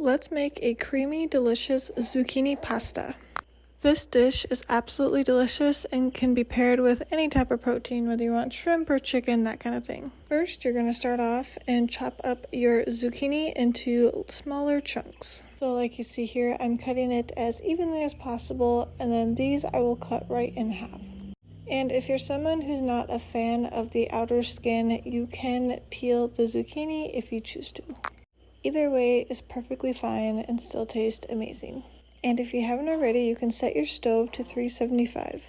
Let's make a creamy, delicious zucchini pasta. This dish is absolutely delicious and can be paired with any type of protein, whether you want shrimp or chicken, that kind of thing. First, you're going to start off and chop up your zucchini into smaller chunks. So like you see here, I'm cutting it as evenly as possible, and then these I will cut right in half. And if you're someone who's not a fan of the outer skin, you can peel the zucchini if you choose to. Either way is perfectly fine and still tastes amazing. And if you haven't already, you can set your stove to 375.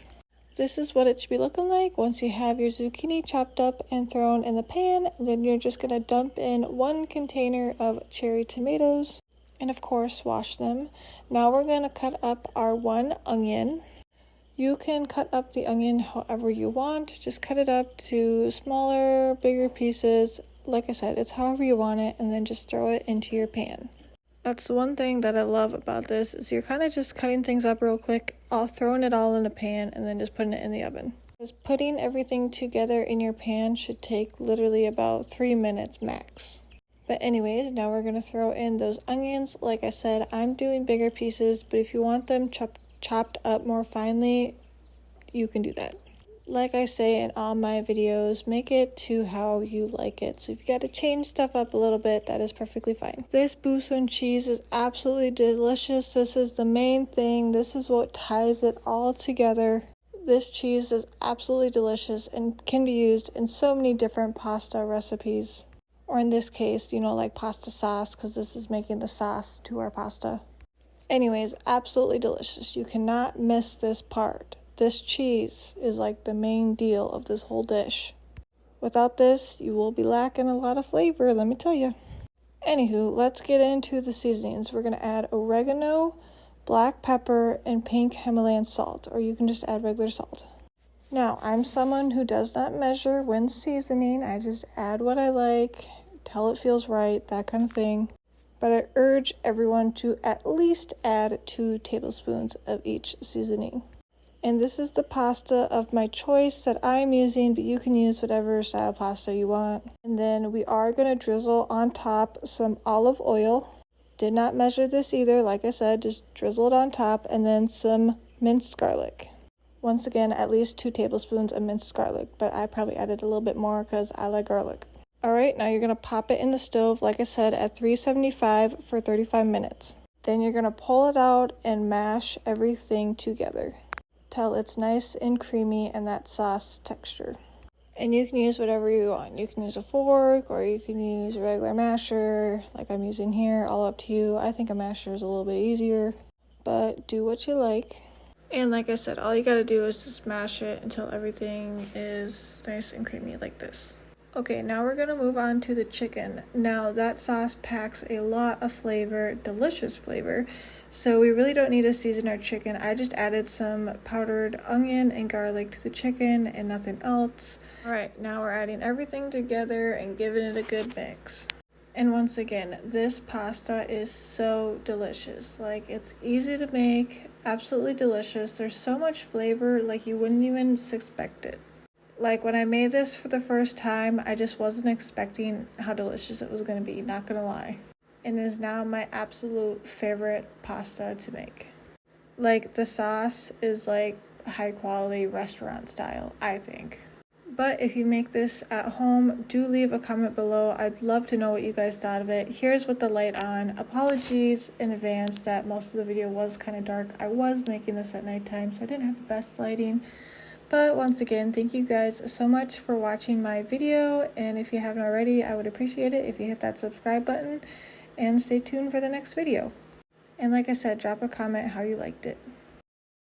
This is what it should be looking like once you have your zucchini chopped up and thrown in the pan. And then you're just going to dump in 1 container of cherry tomatoes and of course wash them. Now we're going to cut up our 1 onion. You can cut up the onion however you want. Just cut it up to smaller, bigger pieces. Like I said, it's however you want it, and then just throw it into your pan. That's the one thing that I love about this, is you're kind of just cutting things up real quick, throwing it all in a pan, and then just putting it in the oven. Just putting everything together in your pan should take literally about 3 minutes max. But anyways, now we're going to throw in those onions. Like I said, I'm doing bigger pieces, but if you want them chopped up more finely, you can do that. Like I say in all my videos, make it to how you like it. So if you got to change stuff up a little bit, that is perfectly fine. This Busan cheese is absolutely delicious. This is the main thing. This is what ties it all together. This cheese is absolutely delicious and can be used in so many different pasta recipes. Or in this case, like pasta sauce, because this is making the sauce to our pasta. Anyways, absolutely delicious. You cannot miss this part. This cheese is like the main deal of this whole dish. Without this, you will be lacking a lot of flavor, let me tell you. Anywho, let's get into the seasonings. We're going to add oregano, black pepper, and pink Himalayan salt, or you can just add regular salt. Now, I'm someone who does not measure when seasoning. I just add what I like, till it feels right, that kind of thing. But I urge everyone to at least add 2 tablespoons of each seasoning. And this is the pasta of my choice that I'm using, but you can use whatever style pasta you want. And then we are going to drizzle on top some olive oil. Did not measure this either, like I said, just drizzle it on top, and then some minced garlic. Once again, at least 2 tablespoons of minced garlic, but I probably added a little bit more because I like garlic. Alright, now you're going to pop it in the stove, like I said, at 375 for 35 minutes. Then you're going to pull it out and mash everything together till it's nice and creamy and that sauce texture. And you can use whatever you want. You can use a fork or you can use a regular masher like I'm using here, all up to you. I think a masher is a little bit easier, but do what you like. And like I said, all you gotta do is just mash it until everything is nice and creamy like this. Okay, now we're gonna move on to the chicken. Now that sauce packs a lot of flavor, delicious flavor. So we really don't need to season our chicken. I just added some powdered onion and garlic to the chicken and nothing else. Alright, now we're adding everything together and giving it a good mix. And once again, this pasta is so delicious. Like, it's easy to make, absolutely delicious. There's so much flavor, like you wouldn't even expect it. Like, when I made this for the first time, I just wasn't expecting how delicious it was going to be, not gonna lie. And is now my absolute favorite pasta to make. Like, the sauce is like high quality restaurant style, I think. But if you make this at home, do leave a comment below. I'd love to know what you guys thought of it. Here's with the light on. Apologies in advance that most of the video was kind of dark. I was making this at nighttime, so I didn't have the best lighting. But once again, thank you guys so much for watching my video. And if you haven't already, I would appreciate it if you hit that subscribe button. And stay tuned for the next video. And like I said, drop a comment how you liked it.